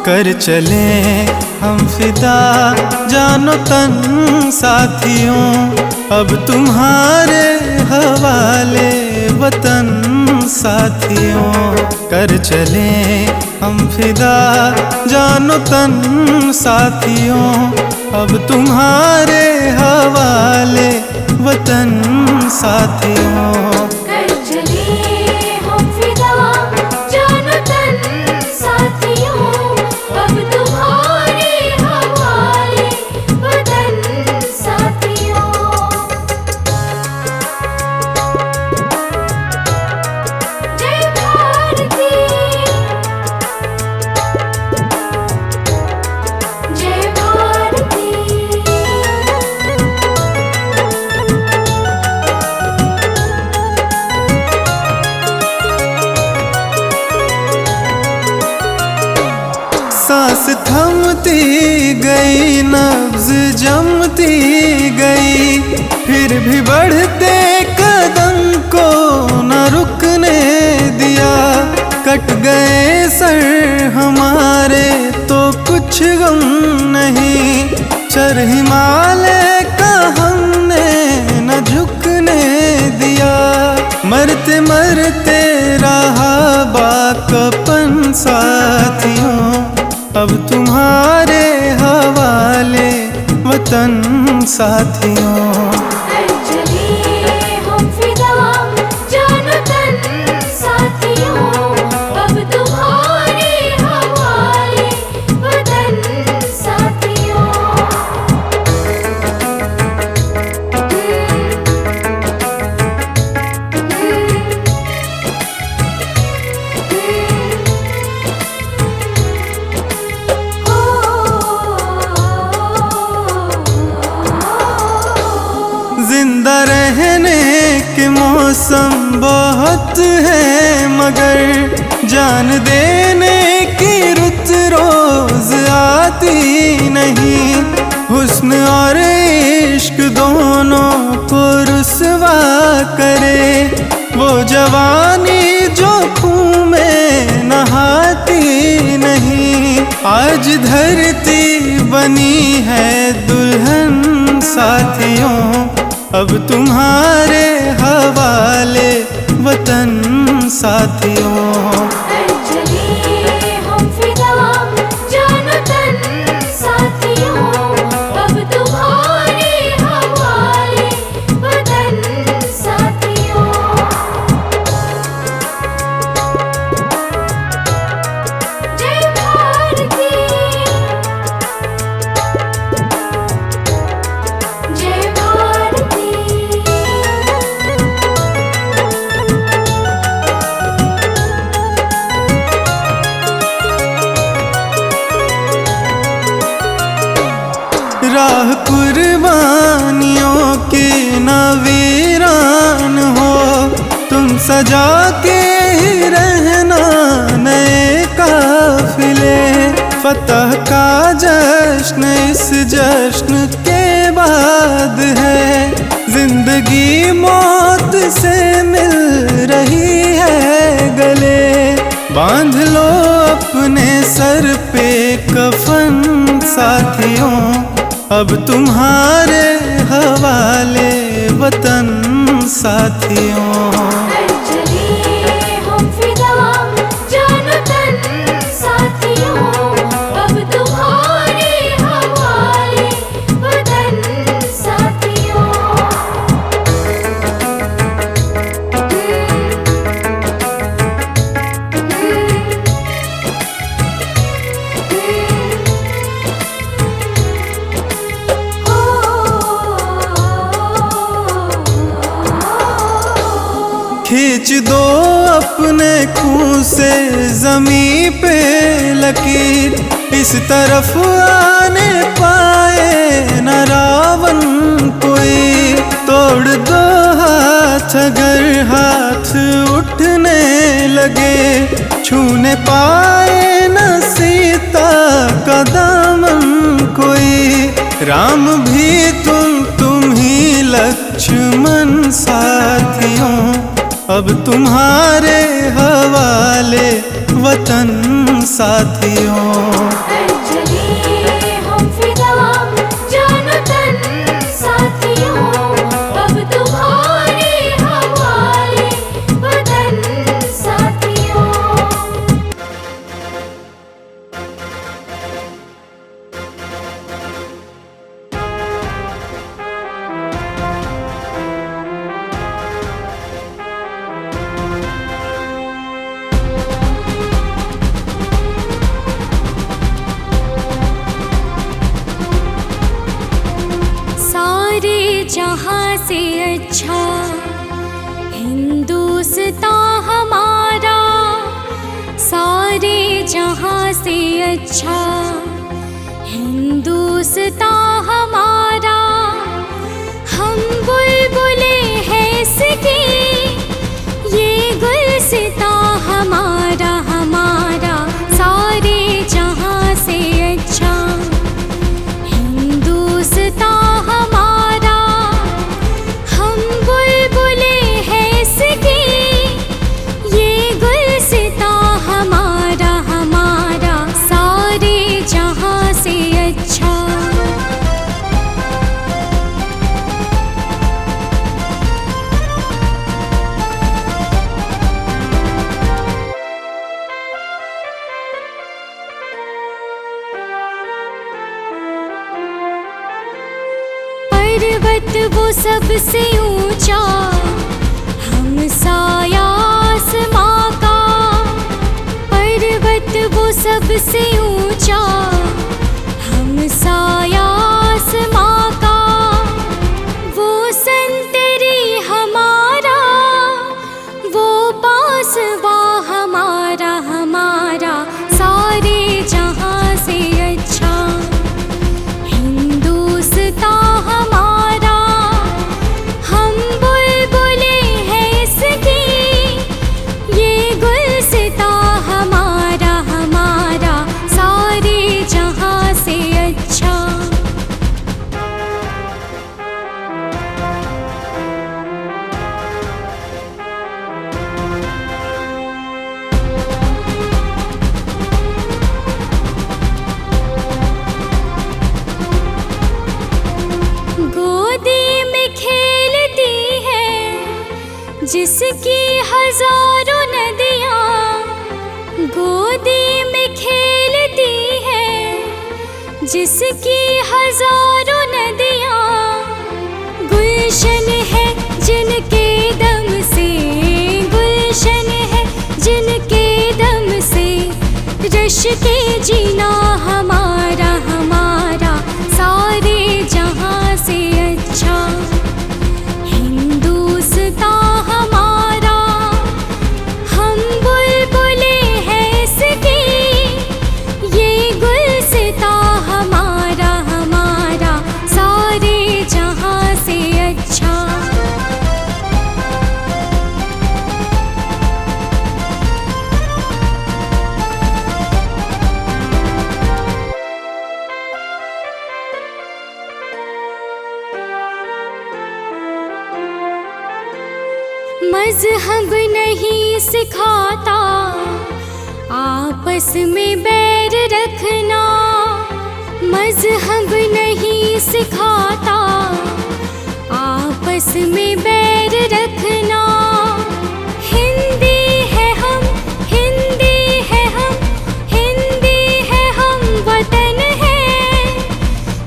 कर चले हम फिदा जानो तन साथियों, अब तुम्हारे हवाले वतन साथियों। कर चले हम फिदा जानो तन साथियों, अब तुम्हारे हवाले वतन साथियों। कर चले हम फिदा जानो तन साथियों, अब तुम्हारे हवाले वतन साथियों। जय भारती, जय भारती। सांस थमती गई, नब्ज जमती गई, फिर भी बढ़ते कदम को न रुकने दिया। कट गए सर हमारे तो कुछ गम नहीं, चर हिमालय का हमने न झुकने दिया। मरते मरते रहा बाकपन साथियों, अब तुम्हारे हवाले वतन साथियों। कर चले हम फिदा जानो तन साथियों, अब तुम्हारे हवाले वतन साथियों। जिंदा रहने के मौसम बहुत है, मगर जान देने की रुत रोज आती नहीं। हुस्न और इश्क दोनों को रुसवा करे, वो जवानी जो खून में नहाती नहीं। आज धरती बनी है दुल्हन साथियों, अब तुम्हारे हवाले वतन साथियों। कर चले हम फिदा जानो तन साथियों, अब तुम्हारे हवाले वतन साथियों। जय भारती, जय भारती। राह कुर्बानियों की न वीरान हो, तुम सजा के ही रहना नए काफिले। फतह का जश्न इस जश्न के बाद है, जिंदगी मौत से मिल रही है गले। बांध लो अपने सर पे कफन साथियों, अब तुम्हारे हवाले वतन साथियों। कर चले हम फिदा जानो तन साथियों, अब तुम्हारे हवाले वतन साथियों। खींच दो अपने खून से जमी पे लकीर, इस तरफ आने पाए न रावण कोई। तोड़ दो हाथ अगर हाथ उठने लगे, छूने पाए न सीता का दामन कोई। राम भी तुम ही लक्ष्मण साथियों, अब तुम्हारे हवाले वतन साथियों। कर चले हम फिदा जानो तन साथियों, अब तुम्हारे हवाले वतन साथियों। सारे जहां से अच्छा हिंदुस्तान हमारा, सारे जहां से अच्छा हिंदुस्तान हमारा। हम बुलबुले हैं इसकी, ये गुलसितां हमारा हमारा। सारे जहां से अच्छा हिंदुस्तान हमारा, हम बुलबुले हैं इसकी, ये गुलसितां हमारा हमारा। सारे जहां से अच्छा। पर्वत वो सबसे ऊंचा, हम साया आसमां का। पर्वत वो सबसे ऊंचा, हम साया आसमां का। वो संतरी हमारा, वो पासवा हमारा हमारा। सारे जहां से अच्छा हिंदुस्तान हमारा, हम बुलबुले हैं इसकी, ये गुलसितां हमारा हमारा। सारे जहां से अच्छा। गोदी में खेलती है जिसकी हजारों नदियाँ, गोदी में खेलती है जिसकी हजारों नदियाँ। गुलशन है जिनके दम से, गुलशन है जिनके दम से। रश के जीना हमारा हमारा। सारे जहां से अच्छा हिंदुस्तान हमारा, हम बुलबुले हैं इसकी, ये गुलसितां हमारा हमारा। सारे जहां से अच्छा। मज़हब नहीं सिखाता आपस में बैर रखना, मज़हब नहीं सिखाता आपस में बैर रखना। हिंदी है हम, हिंदी है हम, हिंदी है हम, वतन है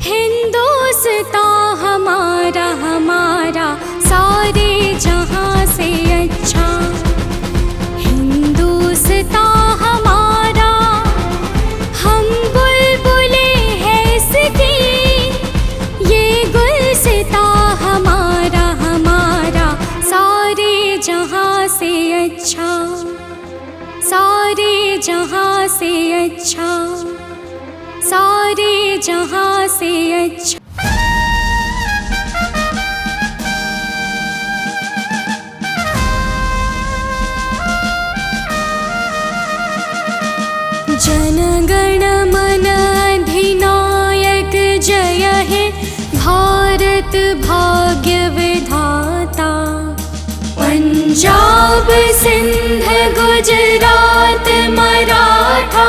हिंदुस्तान हमारा हमारा। सारे जहां से अच्छा हिंदुस्तान हमारा, हम बुलबुले हैं इसकी, ये गुलसितां हमारा हमारा। सारे जहां से अच्छा, सारे जहां से अच्छा, सारे जहां से अच्छा। जनगण मन अधिनायक जय हे भारत भाग्य विधाता। पंजाब सिंध गुजरात मराठा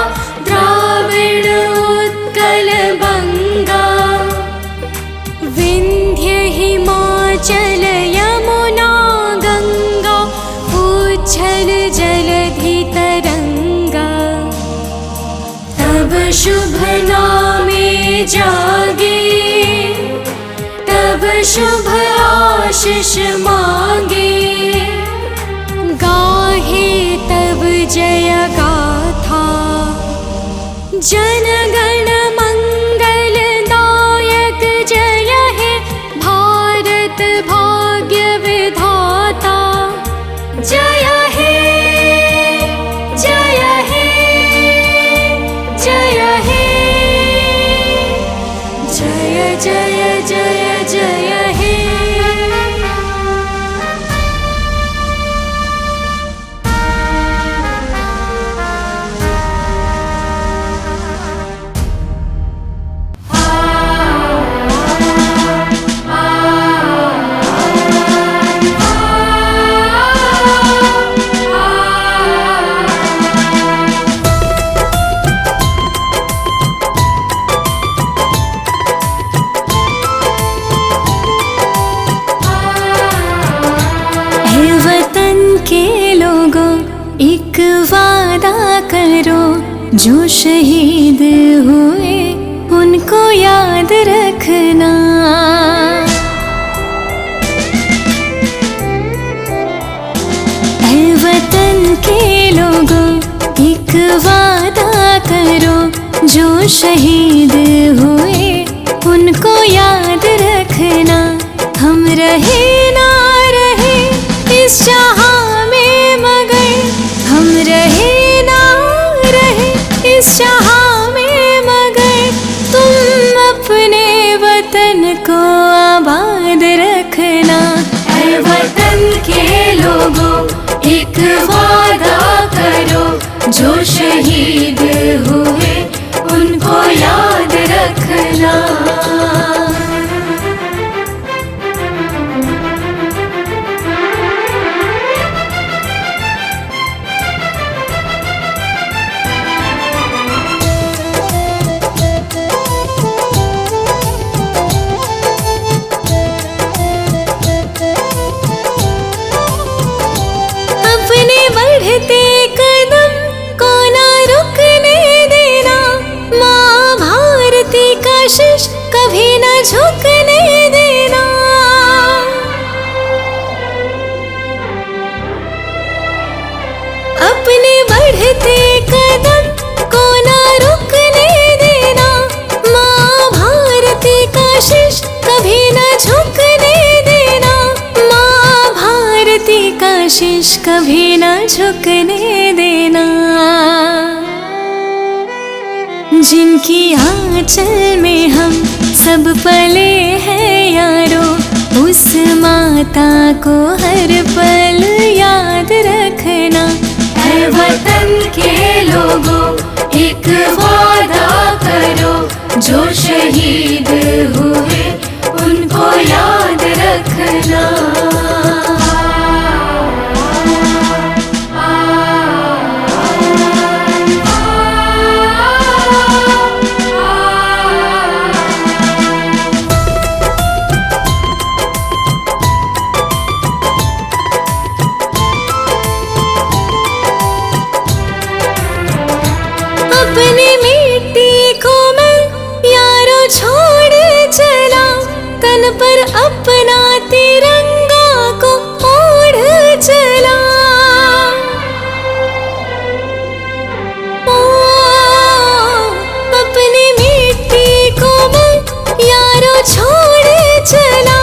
शुभ नामे जागे, तब शुभ आशीष मांगे। गाहे तब जय गाथा, जन गण मंगलदायक जय हे भारत भाग्य विधाता। जय हे जय हे जय हे, जय जय जय जय हे। के लोगों एक वादा करो, जो शहीद हुए उनको याद रखना। ऐ वतन के लोगों एक वादा करो, जो शहीद हुए उनको याद रखना। हम रहे ना रहे इस जहां में मगर, हम रहे ना रहे इस जहां में मगर, तुम अपने वतन को आबाद रखना। ऐ वतन के लोगों एक वादा करो, जो शहीद हुए उनको याद रखना। बढ़ते कदम को ना रुकने देना, माँ भारती का शीश कभी ना झुकने देना। अपने बढ़ते कदम को ना रुकने देना, माँ भारती का शीश कभी ना झुकने देना। माँ भारती का शीश कभी ना झुकने देना। जिनकी आंचल में हम सब पले हैं यारो, उस माता को हर पल याद रखना। ऐ वतन के लोगों एक वादा करो, जो शहीद हुए उनको याद रखना। अपनी मिट्टी को मैं यारो छोड़ चला, तन पर अपना तिरंगा को ओढ़ चला। ओ, अपनी मिट्टी को मैं यारो छोड़ चला,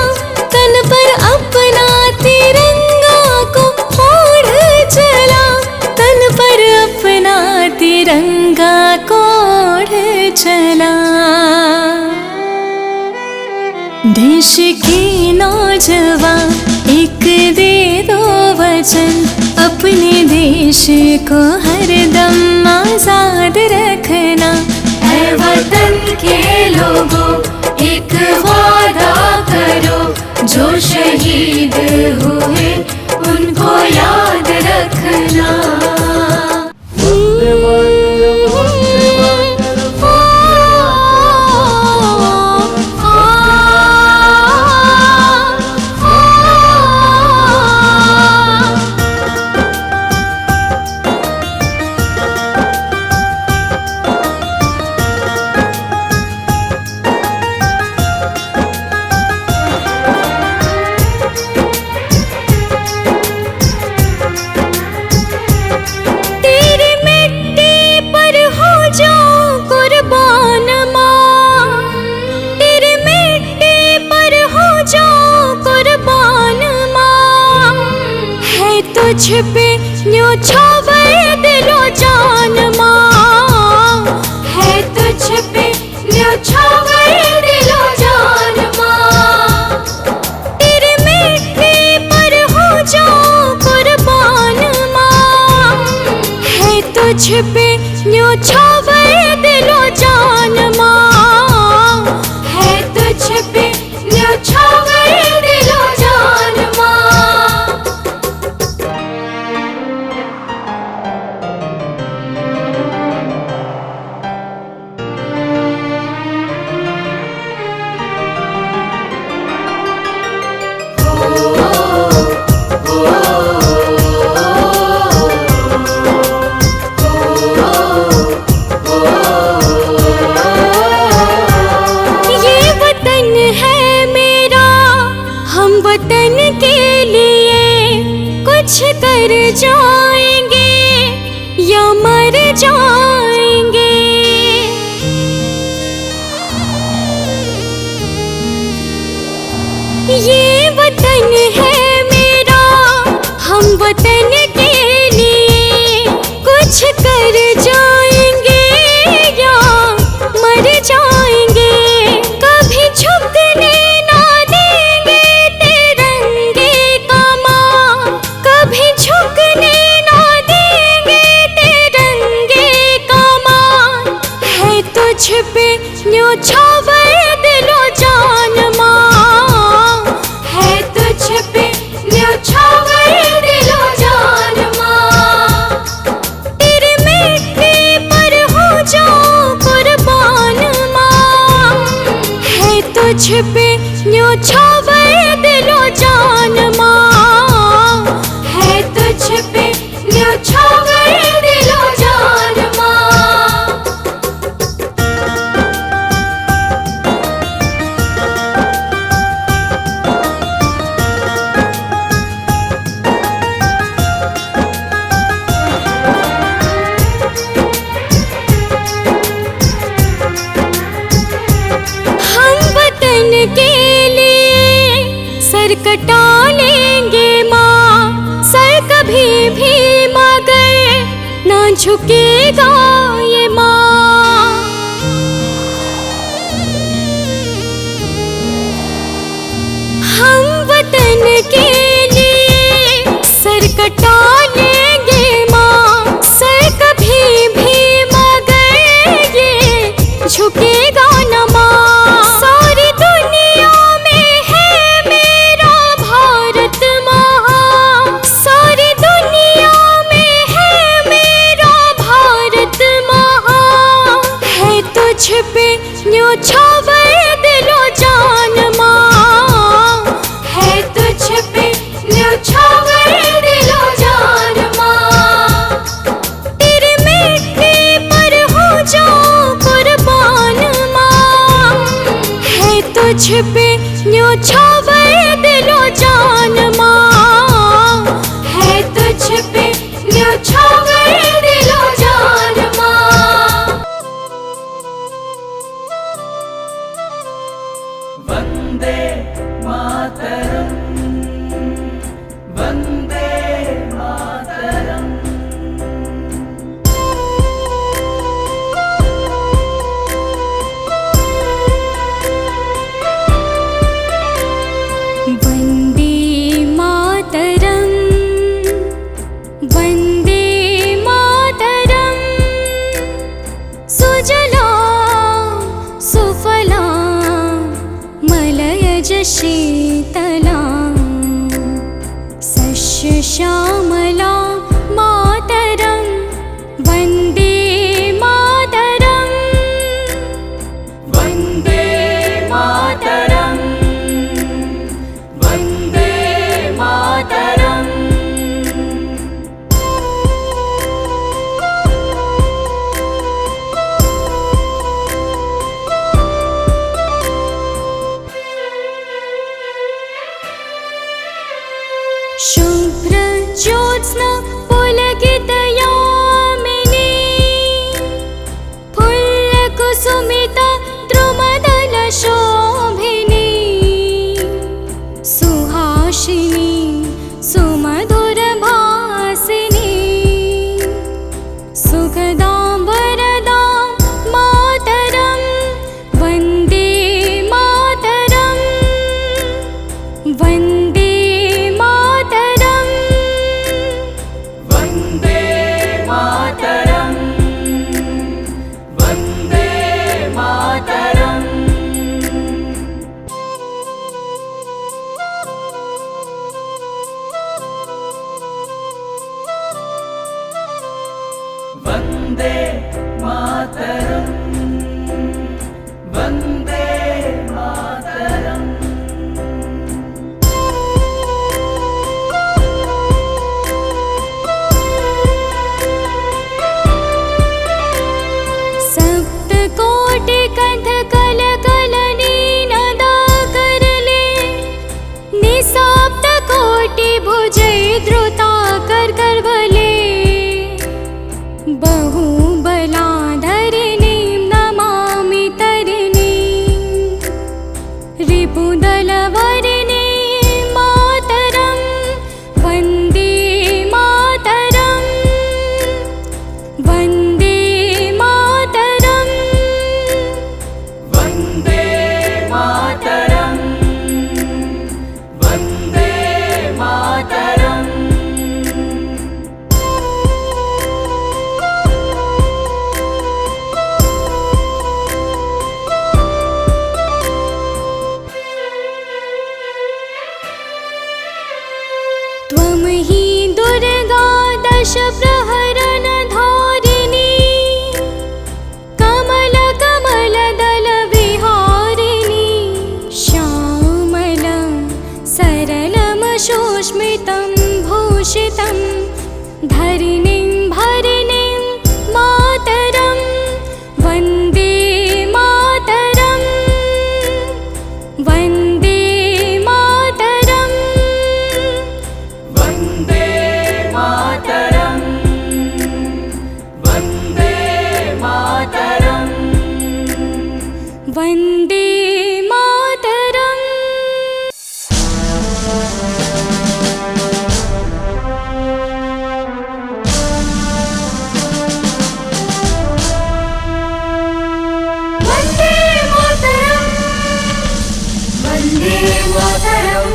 तन पर अपना तिरंगा को ओढ़ चला। तन पर अपना तिरंगा कोढ़ चला। देश के नौजवान एक दे दो वचन, अपने देश को हरदम आजाद रखना। ऐ वतन के लोगों एक वादा करो, जो शहीद हुए उनको याद रखना। तुझ पे न्योछावर दिलो जान माँ, है तुझ पे न्योछावर दिलो जान माँ। तेरे मिट्टी पर हो जाऊं कुर्बान माँ, है तुझ पे न्योछावर दिलो जान माँ, है तुझ पे न्योछावर दिलो जान माँ। वतन के लिए कुछ कर जाएंगे या मर जाएंगे। ये वतन है मेरा, हम वतन के लिए कुछ कर जाएंगे या मर जाएंगे। कभी झुकने तुझ पे न्योछावर दिलो जान माँ, है तुझ पे न्योछावर दिलो जान माँ। तेरे मिट्टी पर हो जाऊं कुर्बान माँ, है तुझ पे न्योछावर दिलो जान माँ, है तुझ पे न्योछावर दिलो जान माँ। के लिए सर कटा लेंगे माँ, सर कभी भी मगर ना झुकेगा ये माँ। हम वतन के लिए सर कटा लेंगे माँ, सर कभी भी मगर ये झुकेगा न माँ। सारी दुनिया में है मेरा भारत माँ, सारी दुनिया में है मेरा भारत माँ, है तुझ पे न्योछावर दिलो जान माँ, है तुझ पे न्योछावर दिलो जान माँ। तेरे मिट्टी पर हो जाऊं कुर्बान माँ, है तुझ पे न्योछावर दिलो जान माँ, है तुझ पे न्योछावर दिलो जान माँ। वंदे मातरम, वंदे मातरम। वंदे मातरम, वंदे मातरम। सुजला सुफला मलयज शीतला, सस्य श्यामला मातरम। वंदे मातरम, वंदे मातरम, वंदे मातरम। शुभ्र ज्योति मातरम् वन्दे मातरम् सप्तकोटिकण्ठ कलकलनीनदा करले निसप्तकोटिभुजै द्रुता करकर्वले बहुबलाधरिणीं नमामि तरिणीं रिपुदलवरिणीं मातरं वन्दे मातरं वन्दे मातरं वन्दे मातरम् वन्दे मातरम् त्वं हि दुर्गा दशप्रहरणधारिणी कमलकमलदलविहारिणी श्यामलं सरलं सुस्मितं भूषितं धरिणीं भरिणीं मातरं वन्दे मातरं वन्दे मातरं वन्दे मातरम् वन्दे मातरम् वन्दे मातरम् वन्दे मातरम् वन्दे मातरम्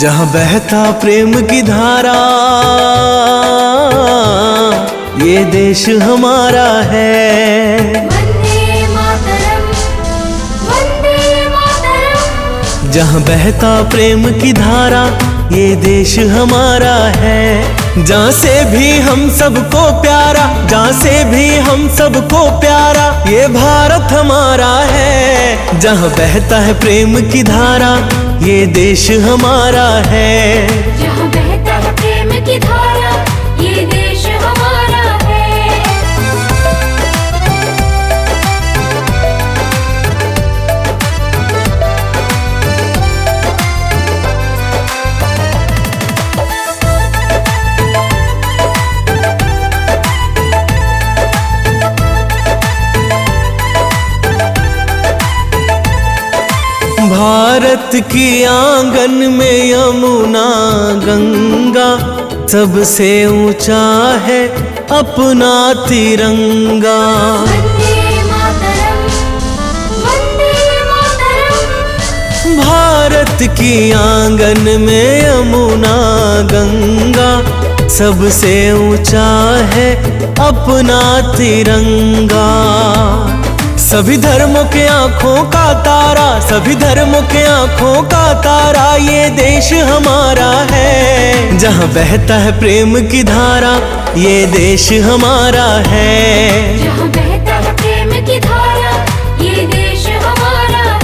जहाँ बहता प्रेम की धारा, ये देश हमारा है। वन्दे मातरम् वन्दे मातरम् जहाँ बहता प्रेम की धारा, ये देश हमारा है। जहाँ से भी हम सबको प्यारा, जहाँ से भी हम सबको प्यारा, ये भारत हमारा है। जहाँ बहता है प्रेम की धारा, ये देश हमारा है। जहाँ बहता है प्रेम की धारा, ये देश हमारा है। भारत की आंगन में यमुना गंगा, सबसे ऊंचा है अपना तिरंगा। वन्दे मातरम् वन्दे मातरम् भारत की आंगन में यमुना गंगा, सबसे ऊंचा है अपना तिरंगा। सभी धर्मों के आँखों का तारा, सभी धर्मों के आँखों का तारा, ये देश हमारा है। जहाँ बहता है प्रेम की धारा, ये देश हमारा है। जहाँ बहता है प्रेम की धारा, ये देश हमारा है।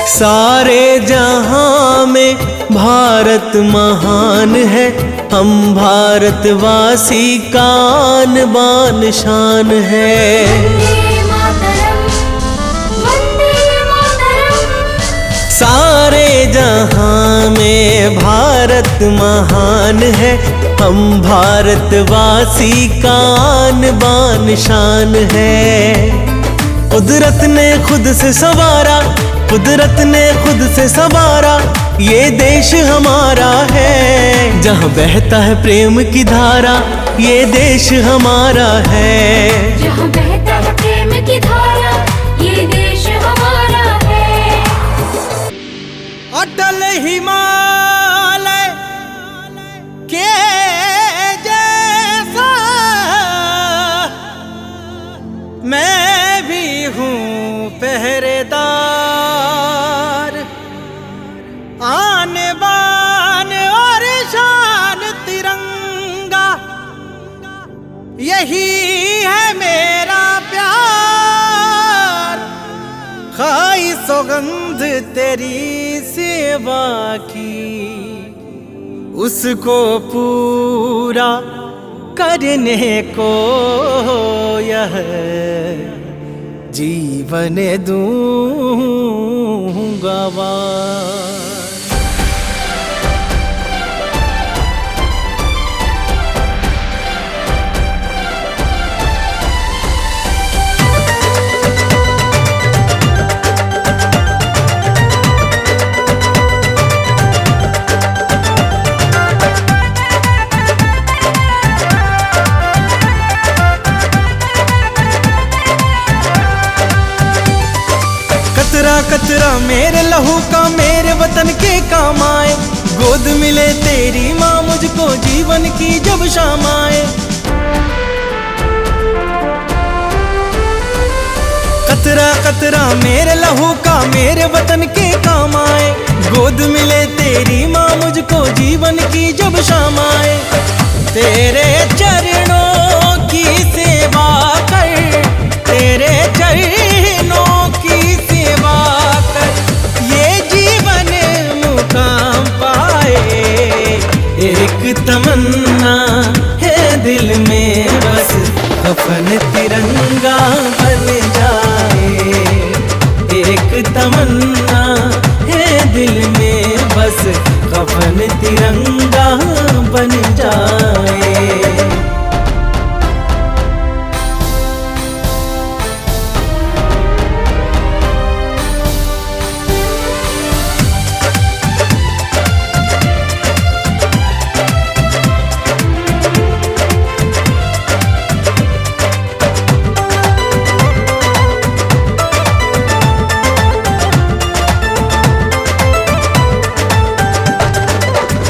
सारे जहां में भारत महान है, हम भारतवासी का आन बान शान है। वन्दे मातरम् वन्दे मातरम् सारे जहां में भारत महान है, हम भारतवासी का आन बान शान है। कुदरत ने खुद से संवारा, कुदरत ने खुद से संवारा, ये देश हमारा है। जहाँ बहता है प्रेम की धारा, ये देश हमारा है। जहाँ बहता है प्रेम की धारा, ये देश हमारा है। अटल हिमालय के जैसा मैं भी हूँ पहरेदार, आन बान और शान तिरंगा, यही है मेरा प्यार। खाई सौगंध तेरी सेवा की, उसको पूरा करने को यह जीवन दूंगा वार। कतरा कतरा मेरे लहू का मेरे वतन के काम आए, गोद मिले तेरी माँ मुझको जीवन की जब शाम आए। कतरा कतरा मेरे लहू का मेरे वतन के काम आए, गोद मिले तेरी माँ मुझको जीवन की जब शाम आए। तेरे चरणों की सेवा कर, तेरे चरणों की सेवा कर, ये जीवन मुकाम पाए। एक तमन्ना है दिल में बस, कफन तिरंगा बन जाए। एक तमन्ना है दिल में बस, कफन तिरंगा बन जाए।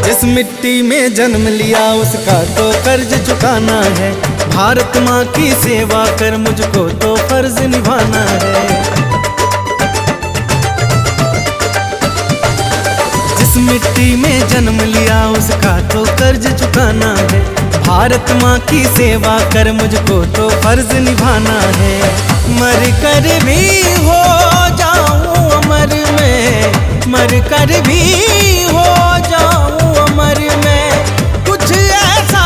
जिस मिट्टी में जन्म लिया उसका तो कर्ज चुकाना है। भारत माँ की सेवा कर, मुझको तो फर्ज निभाना है। जिस मिट्टी में जन्म लिया उसका तो कर्ज चुकाना है। भारत माँ की सेवा कर, मुझको तो फर्ज निभाना है। मर कर भी हो जाऊं अमर में, मर कर भी हो जाऊं अमर में, कुछ ऐसा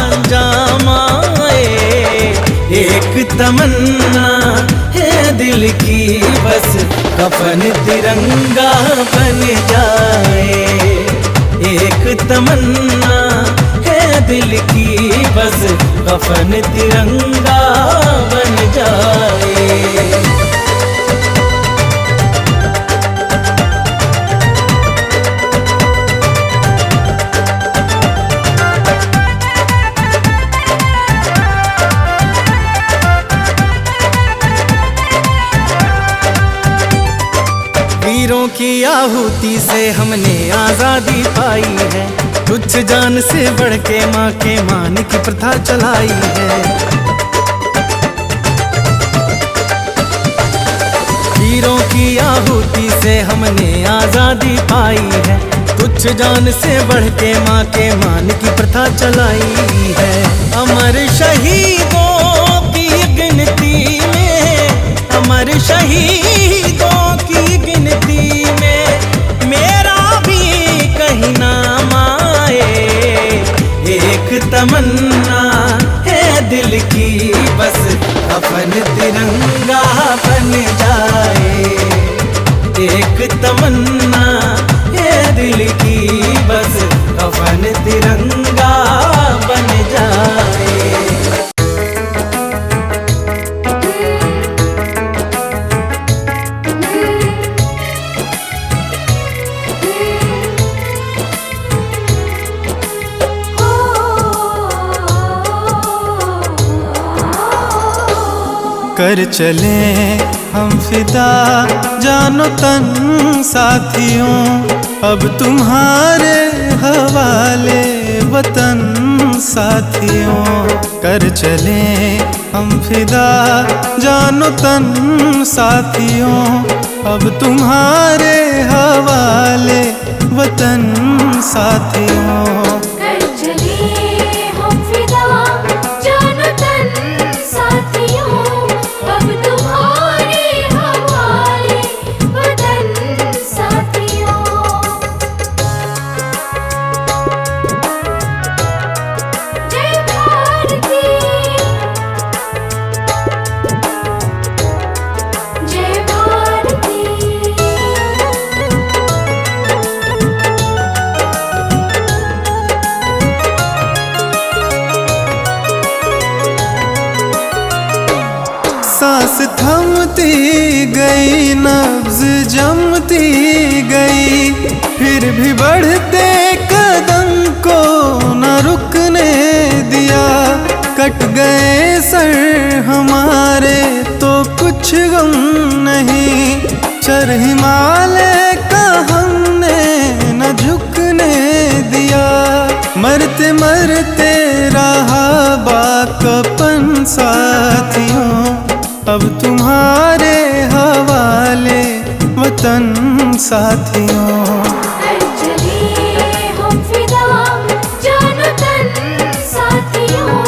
अंजाम आए। एक तमन्ना है दिल की बस, कफन तिरंगा बन जाए। एक तमन्ना है दिल की बस, कफन तिरंगा बन जाए। वीरों की आहुति से हमने आजादी पाई है, तुच्छ जान से बढ़ के माँ के मान की प्रथा चलाई है। वीरों की आहुति से हमने आजादी पाई है, तुच्छ जान से बढ़ के माँ के मान की प्रथा चलाई है। अमर शहीदों की गिनती में, अमर शहीदों की गिनती में मेरा भी कहीं नाम आए। एक तमन्ना है दिल की बस, कफन तिरंगा बन जाए। एक तमन्ना मन तिरंगा बन जाए। कर चले हम फिदा जानो तन साथियों, अब तुम्हारे हवाले वतन साथियों। कर चले हम फिदा जानो तन साथियों, अब तुम्हारे हवाले वतन साथियों। कर चले हम फिदा जानो तन साथियों, अब तुम्हारे हवाले वतन साथियों। जय भारती, जय भारती। सांस थमती गई, नब्ज जमती गई, फिर भी बढ़ते कदम को न रुकने दिया। कट गए सर हमारे तो कुछ गम नहीं, चर हिमालय का हमने न झुकने दिया। मरते मरते रहा बाकपन साथियों, अब तुम्हारे हवाले वतन साथियों। कर चले हम फिदा जानो तन साथियों,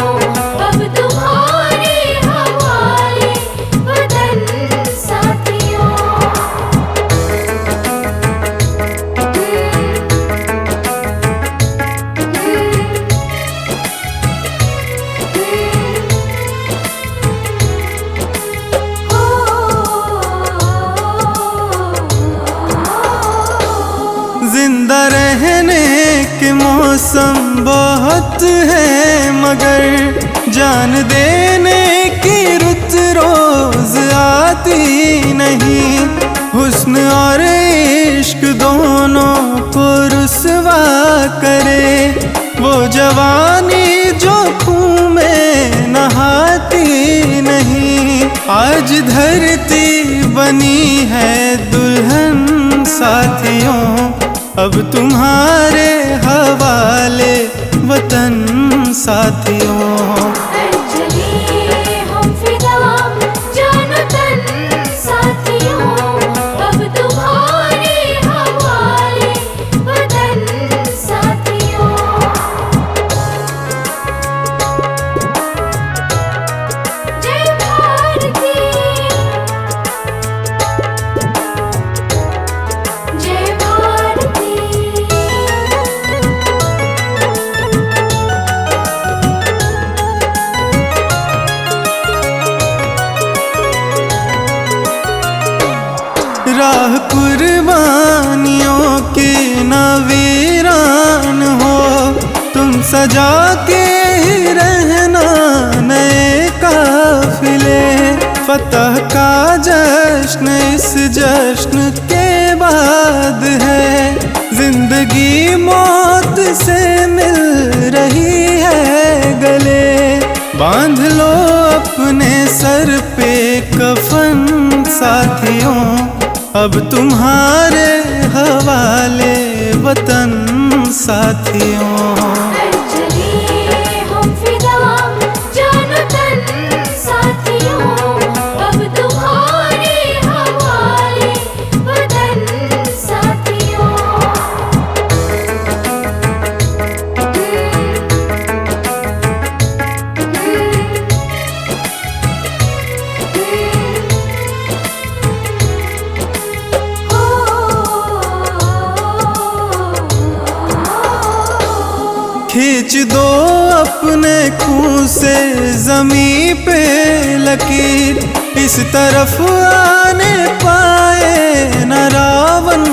अब तुम्हारे हवाले वतन साथियों। जिंदा रहने के मौसम बहुत है, मगर जान देने की रुत रोज आती नहीं। हुस्न और इश्क दोनों को रुसवा करे, वो जवानी जो खून में नहाती नहीं। आज धरती बनी है दुल्हन साथियों, अब तुम्हारे हवाले वतन साथियों। कर चले हम फिदा जानो तन साथियों, अब तुम्हारे हवाले वतन साथियों। जय भारती, जय भारती। राह कुर्बानियों की न वीरान हो, तुम सजा के ही रहना नए काफिले। फतह का जश्न इस जश्न के बाद है, जिंदगी मौत से मिल रही है गले। बांध लो अपने सर पे कफन साथियों, अब तुम्हारे हवाले वतन साथियों। कर चले हम फिदा जानो तन साथियों, अब तुम्हारे हवाले वतन साथियों। खींच दो अपने खून से जमी पे लकीर, इस तरफ आने पाए न रावण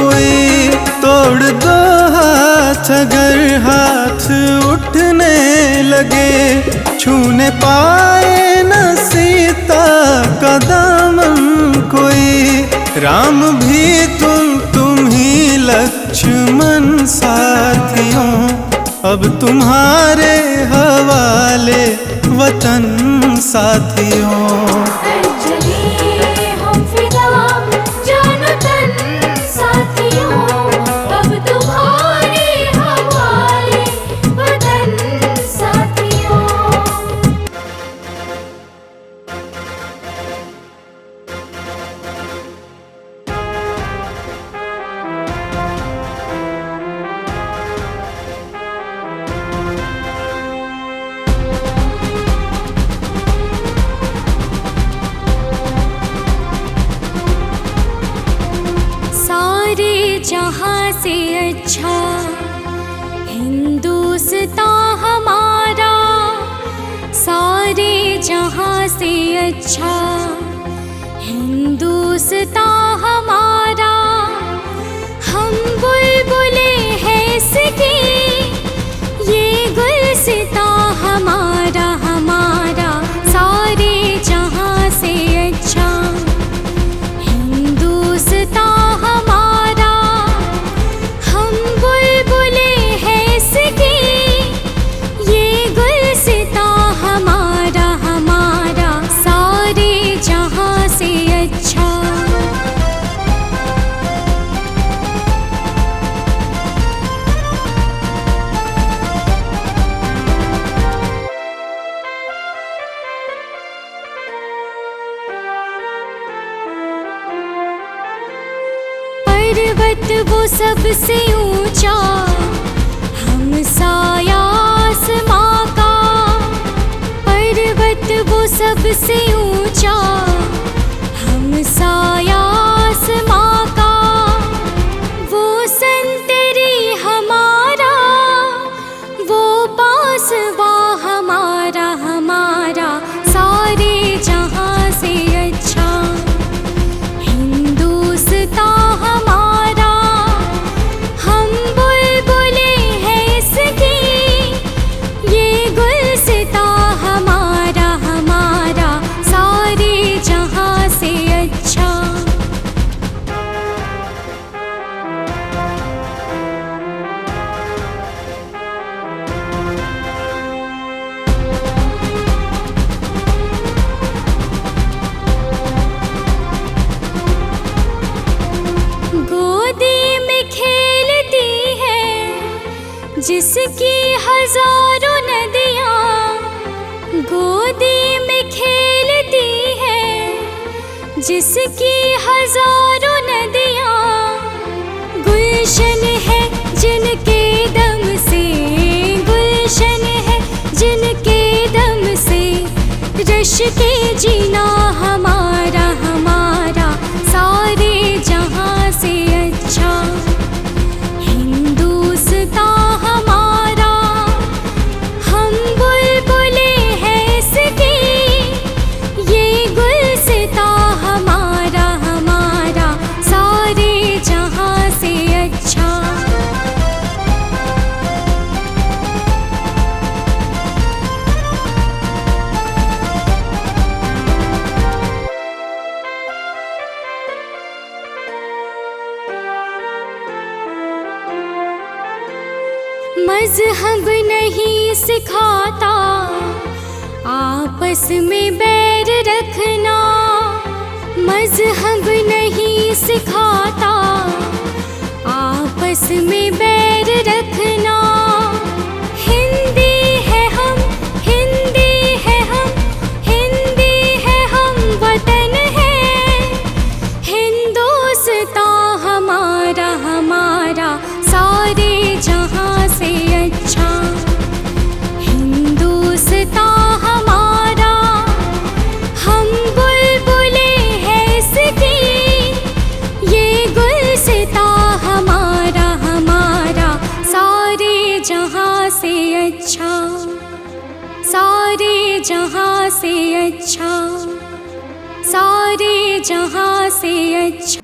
कोई। तोड़ दो हाथ साथ अगर हाथ उठने लगे, छूने पाए न सीता का दामन कोई। राम भी तुम ही लक्ष्मण साथियों, अब तुम्हारे हवाले वतन साथियों। चले हम फिदा जानो तन साथियों, अब तुम्हारे हवाले वतन साथियों। सारे जहां से अच्छा हिंदुस्तान हमारा, सारे जहां से अच्छा हिंदुस्तान हमारा। हम बुलबुले हैं इसकी, ये गुलसितां हमारा हमारा। सारे जहां से अच्छा हिंदुस्तान हमारा, हम बुलबुले हैं इसकी, ये गुलसितां हमारा हमारा। सारे जहां से अच्छा। पर्वत वो सबसे ऊंचा, हम साया आसमां का। पर्वत वो सबसे ऊंचा, हम साया आसमां का। वो संतरी हमारा, वो पासवा हमारा हमारा। सारे जहां से अच्छा हिंदुस्तान हमारा, हम बुलबुले हैं इसकी, ये गुलसितां हमारा हमारा। सारे जहां से अच्छा। गोदी में खेलती है जिसकी हजारों नदियाँ, गोदी में खेलती है जिसकी हजारों नदियाँ। गुलशन है जिनके दम से, गुलशन है जिनके दम से। रश के जीना हमारा हमारा। सारे जहां से अच्छा हिंदुस्तान हमारा, हम बुलबुले हैं इसकी, ये गुलसितां हमारा हमारा। सारे जहां से अच्छा। मज़हब नहीं सिखाता आपस में बैर रखना, मज़हब नहीं सिखाता आपस में बैर रखना। हिंदी है हम, हिंदी है हम, हिंदी है हम, वतन है हिंदुस्तान हमारा हमारा। सारे जहां से अच्छा हिंदुस्तान हमारा, हम बुलबुले हैं इसकी, ये गुलसितां हमारा हमारा। सारे जहां से अच्छा, सारे जहां से अच्छा, सारे जहां से अच्छा।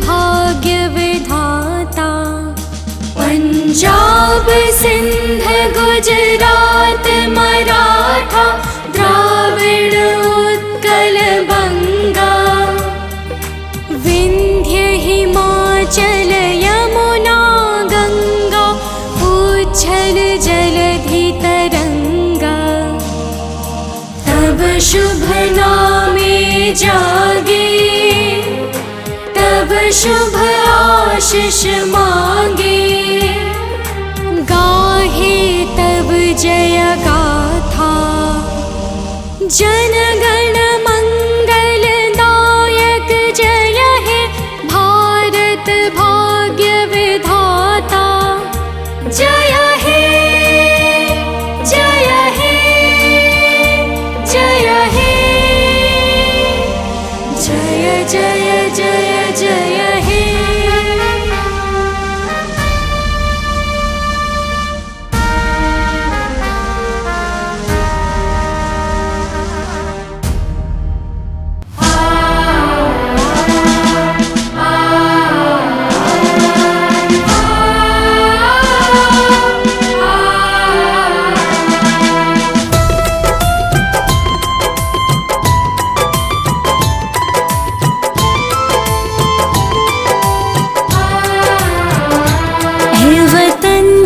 भाग्य विधाता। पंजाब सिंध गुजरात मराठा द्राविड़ उत्कल बंगा, विंध्य हिमाचल यमुना गंगा उच्छल जलधि तरंगा। तब शुभ नामे जागे, तब शुभ आशीष मांगे, गाहे तब जय गाथा। जन गण मंगल दायक जय हे भारत भाग्य विधाता। जय हे जय हे जय हे, जय जय जय जय हे।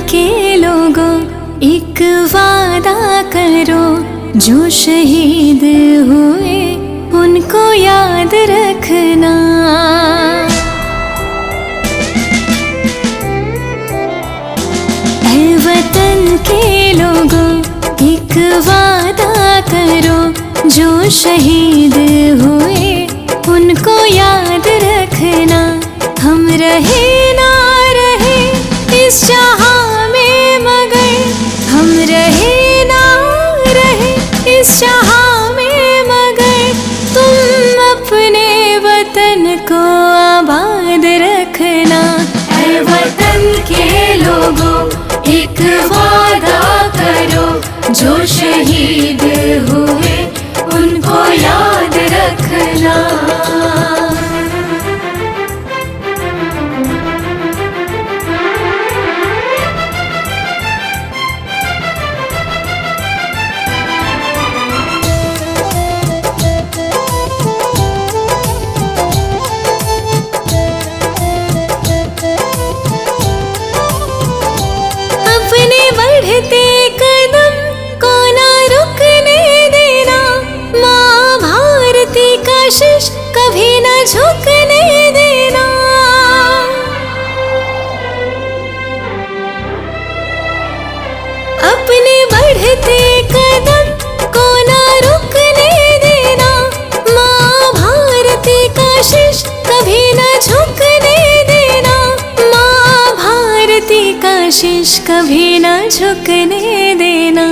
के लोगों एक वादा करो, जो शहीद हुए उनको याद रखना। ऐ वतन के लोगों एक वादा करो, जो शहीद हुए उनको याद रखना। हम रहे ना रहे इस जहां में मगर, हम रहे ना रहे इस जहां में मगर, तुम अपने वतन को आबाद रखना। ऐ वतन के लोगों एक वादा करो, जो शहीद हुए उनको याद रखना। बढ़ते कदम को ना रुकने देना, माँ भारती का शीश कभी ना झुकने देना। अपने बढ़ते कदम को ना रुकने देना, माँ भारती का शीश कभी ना झुकने देना। माँ भारती का शीश कभी ना झुकने देना।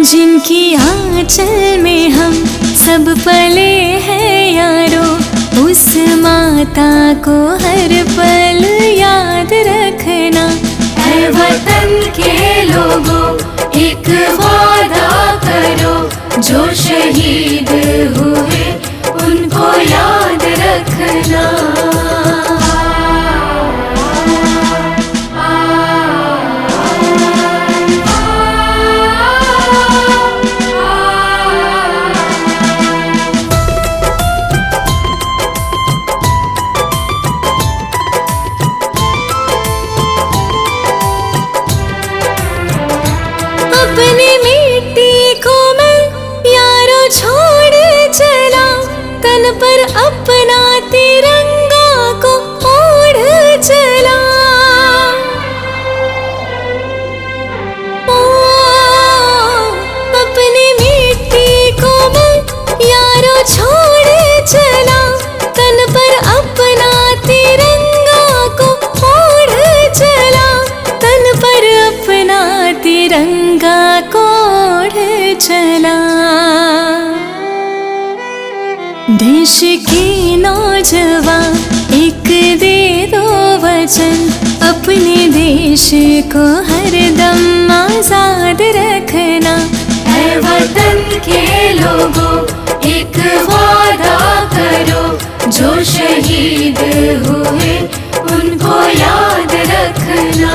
जिनकी आंचल में हम सब पले हैं यारो, उस माता को हर पल याद रखना। ऐ वतन के लोगों एक वादा करो, जो शहीद हुए उनको याद रखना। अपनी मिट्टी को मैं यारो छोड़ चला, तन पर अपना तिरंगा को ओढ़ चला। ओ, अपनी मिट्टी को मैं यारो छोड़ चला, तन पर अपना तिरंगा को ओढ़ चला। तन पर अपना तिरंगा कोढ़ चला। देश की नौजवान एक दे दो वचन, अपने देश को हरदम आजाद रखना। ऐ वतन के लोगों एक वादा करो, जो शहीद हुए उनको याद रखना।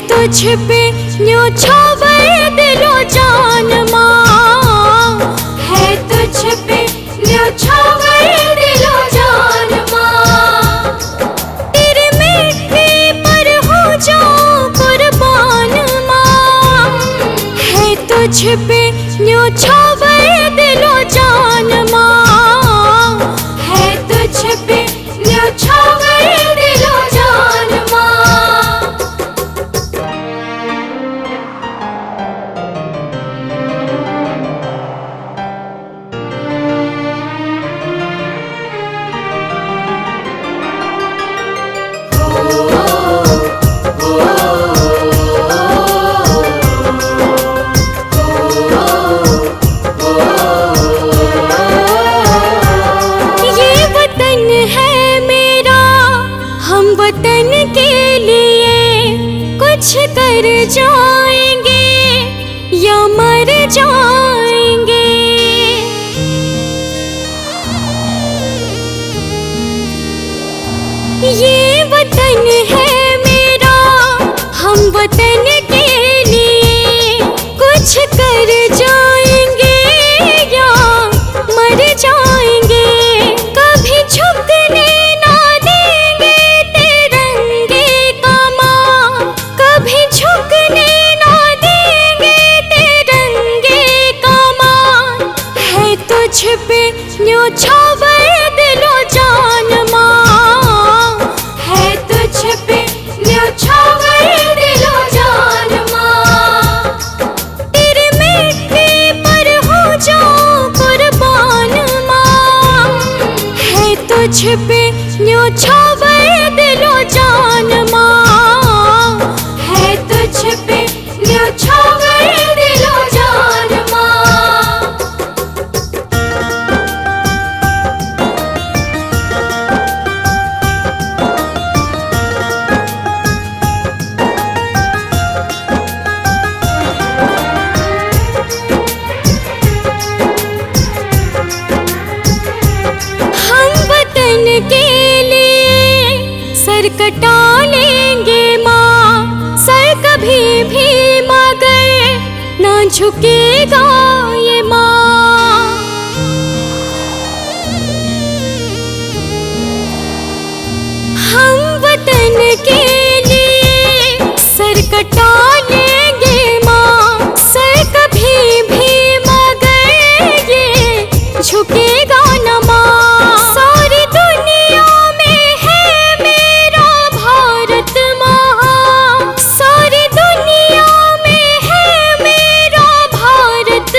तुझ पे न्योछावर दिलो जान माँ, है तुझ पे न्योछावर दिलो जान माँ। तेरे मिट्टी पर हो जाऊं कुर्बान माँ, है तुझ पे न्योछावर दिलो जान माँ, है तुझ पे न्योछावर दिलो जान माँ। वतन के लिए कुछ कर जाएंगे या मर जाएंगे। ये वतन है मेरा, हम वतन के लिए कुछ कर जाएंगे या मर जाएंगे। कभी झुकने तुझ पे न्योछावर दिलो जान माँ, है तुझ पे न्योछावर दिलो जान माँ। तेरे मिट्टी पर हो जाऊं कुर्बान माँ, है तुझ पे न्योछावर दिलो जान माँ, है तुझ पे न्योछावर दिलो जान माँ। के लिए सर कटा लेंगे माँ, सर कभी भी मगर ना झुकेगा ये माँ। हम वतन के लिए सर कटा लेंगे माँ, सर कभी भी मगर ये झुकेगा न माँ। सारी दुनिया में है मेरा भारत माँ, सारी दुनिया में है मेरा भारत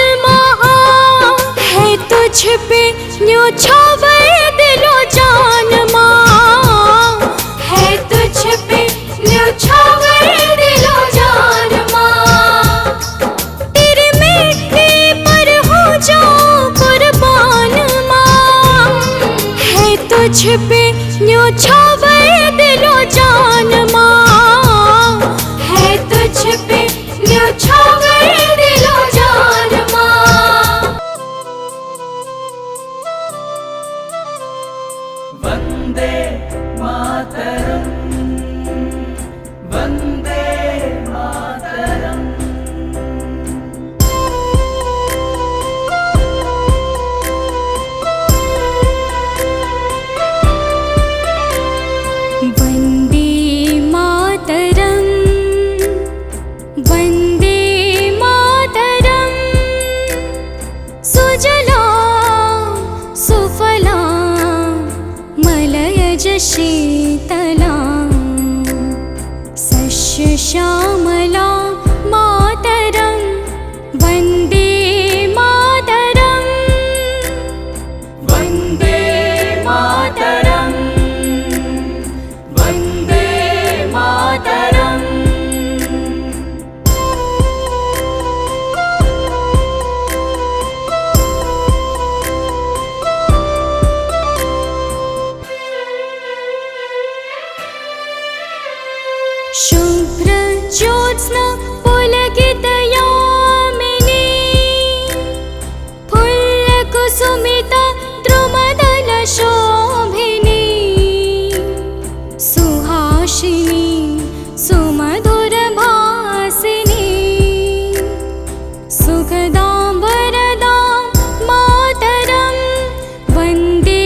श्यामला मातरं वन्दे मातरम् वन्दे मातरम् वन्दे मातरम् शुभ्र ज्योत्स्ना पुलकितयामिनी फुल्लकुसुमिता द्रुमदलशोभिनी सुहासिनी सुमधुरभासिनी सुखदां वरदां मातरं वन्दे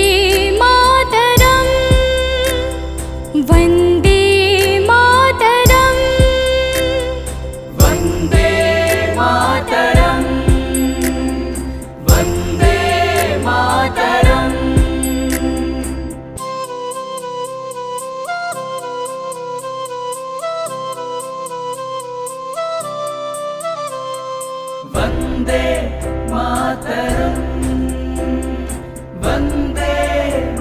मातरम् वन्दे मातरम् वन्दे मातरम् वन्दे मातरम् वन्दे मातरम् वन्दे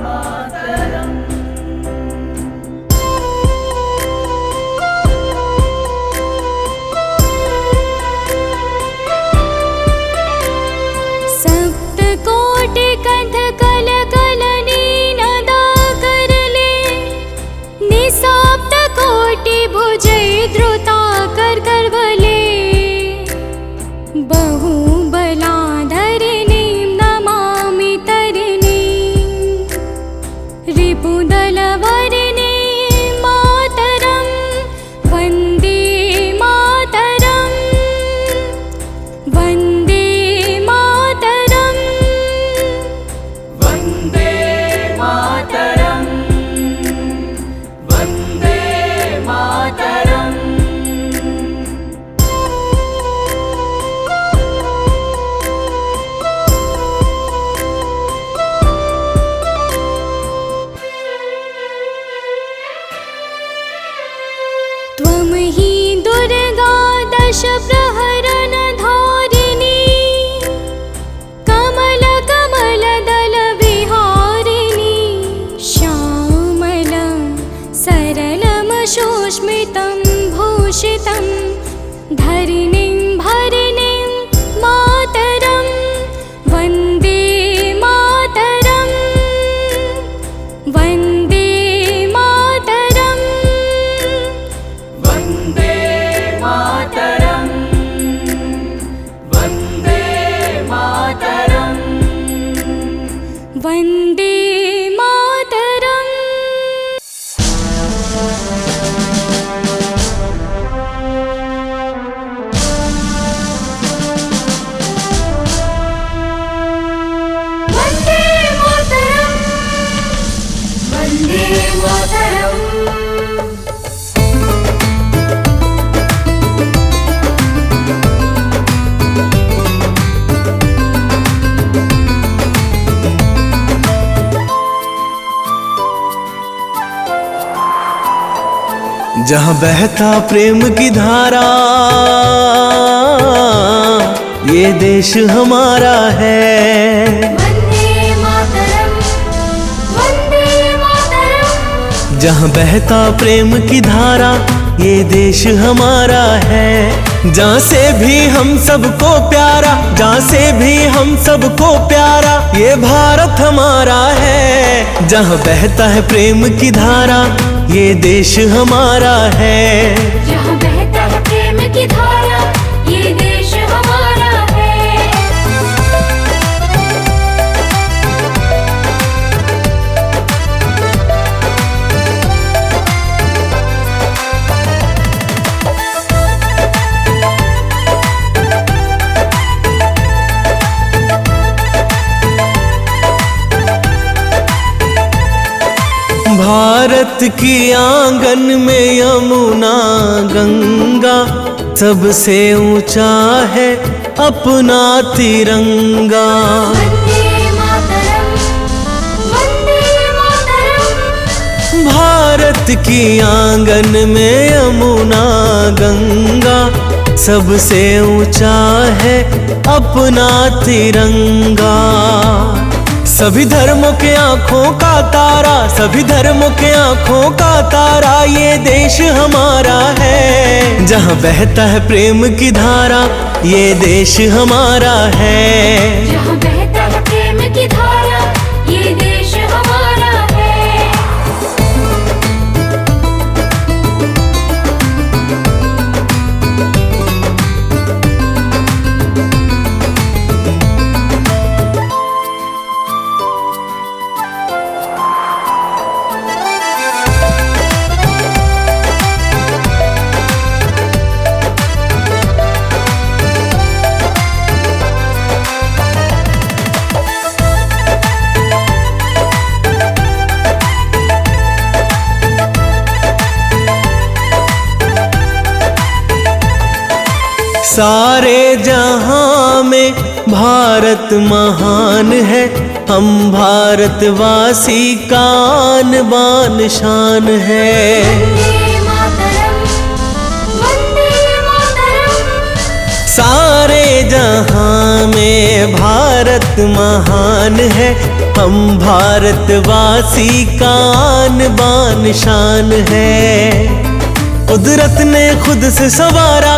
मातरम् सप्तकोटिकण्ठकलकलनीनदाकरले निःसप्तकोटिभुजैर्धृताकर्करबले बहुबलाधरिणीं नमामि तरिणीं रिपुदलवरिणीं मातरं वन्दे मातरम् वन्दे मातरम् वन्दे मातरम् वन्दे मातरम् त्वं हि दुर्गा दश प्रहरणधारिणी कमलकमलदलविहारिणी श्यामलं सरलं सुस्मितं भूषितं धरिणीं भरिणीं मातरं वन्दे मातरम् वन्दे मातरम् वन्दे मातरम् वन्दे मातरम् वन्दे मातरम् वन्दे मातरम् वन्दे मातरम् जहाँ बहता प्रेम की धारा ये देश हमारा है। वन्दे मातरम् वन्दे मातरम् जहाँ बहता प्रेम की धारा ये देश हमारा है। जहाँ से भी हम सबको प्यारा, जहाँ से भी हम सबको प्यारा ये भारत हमारा है। जहाँ बहता है प्रेम की धारा ये देश हमारा है। जहाँ बहता है प्रेम की धारा ये देश हमारा है। भारत की आंगन में यमुना गंगा सबसे ऊंचा है अपना तिरंगा। वन्दे मातरम् वन्दे मातरम् भारत की आंगन में यमुना गंगा, सबसे ऊंचा है अपना तिरंगा। सभी धर्मों के आंखों का तारा, सभी धर्मों के आंखों का तारा, ये देश हमारा है। जहाँ बहता है प्रेम की धारा, ये देश हमारा है। जहाँ बहता है प्रेम की धारा, ये देश हमारा है। सारे जहां में भारत महान है, हम भारतवासी का आन बान शान है। वंदे मातरम, वंदे मातरम। सारे जहां में भारत महान है, हम भारतवासी का आन बान शान है। कुदरत ने खुद से संवारा,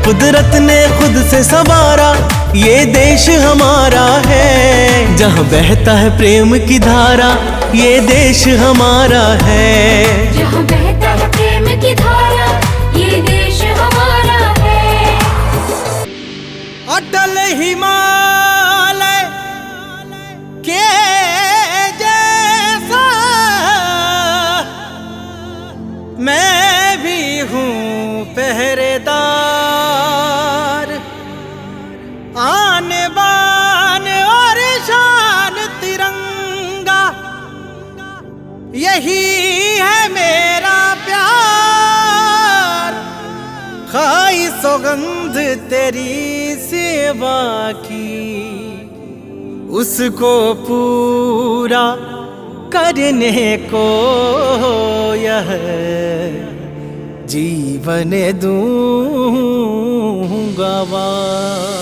कुदरत ने खुद से संवारा, ये देश हमारा है। जहाँ बहता है प्रेम की धारा, ये देश हमारा है। जहाँ बहता है प्रेम की धारा, ये देश हमारा है। अटल हिमालय के जैसा मैं भी हूँ पहरेदार, आन बान और शान तिरंगा, यही है मेरा प्यार। खाई सौगंध तेरी सेवा की, उसको पूरा करने को यह जीवन दूंगा वार।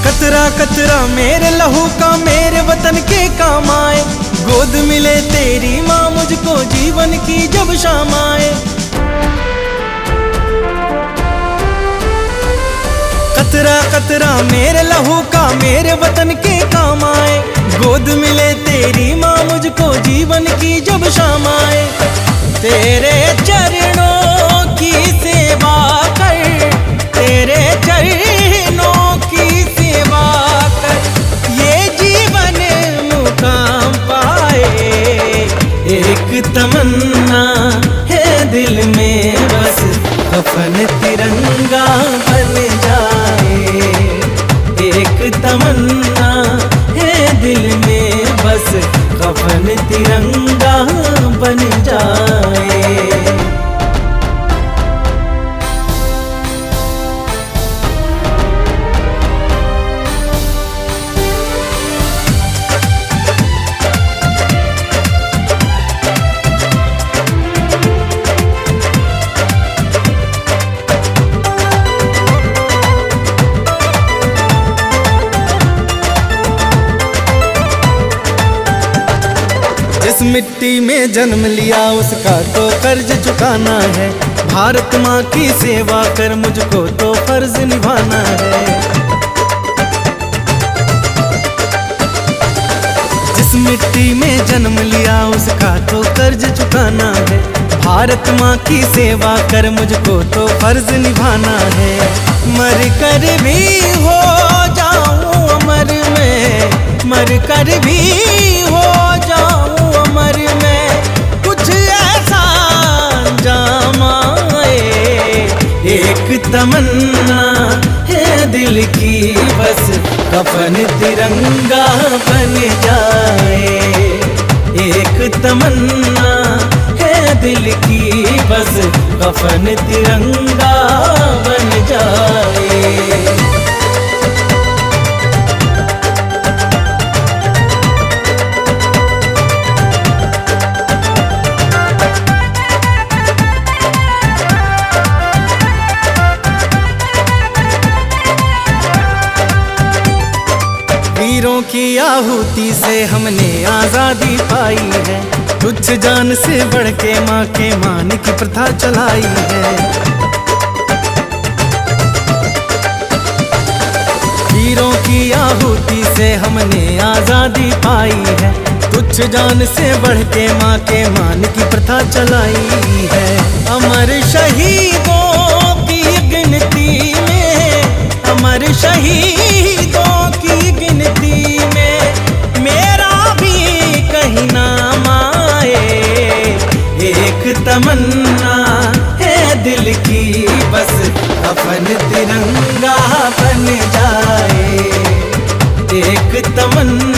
कतरा कतरा मेरे लहू का मेरे वतन के काम आए, गोद मिले तेरी माँ मुझको जीवन की जब शाम आए। कतरा कतरा मेरे लहू का मेरे वतन के काम आए, गोद मिले तेरी माँ मुझको जीवन की जब शाम आए। तेरे चरणों की सेवा कर, तेरे चरणों की सेवा कर, ये जीवन मुकाम पाए। एक तमन्ना है दिल में बस, कफन तिरंगा बन जाए। एक तमन्ना है दिल में बस, कफन तिरंगा बन जाए। जिस मिट्टी में जन्म लिया उसका तो कर्ज चुकाना है। भारत माँ की सेवा कर मुझको तो फर्ज निभाना है। जिस मिट्टी में जन्म लिया उसका तो कर्ज चुकाना है। भारत माँ की सेवा कर मुझको तो फर्ज निभाना है। मर कर भी हो जाऊं अमर में, मर कर भी हो जाऊं अमर में, कुछ ऐसा अंजाम आए। एक तमन्ना है दिल की बस कफन तिरंगा बन जाए। एक तमन्ना है दिल की बस कफन तिरंगा बन जाए। वीरों की आहुति से हमने आजादी पाई है, तुच्छ जान से बढ़ के माँ के मान की प्रथा चलाई है। वीरों की आहुति से हमने आजादी पाई है, तुच्छ जान से बढ़ के माँ के मान की प्रथा चलाई है। अमर शहीदों की गिनती में, अमर शहीदों की गिनती में मेरा भी कहीं नाम आए। एक तमन्ना है दिल की बस कफन तिरंगा बन जाए। एक तमन्ना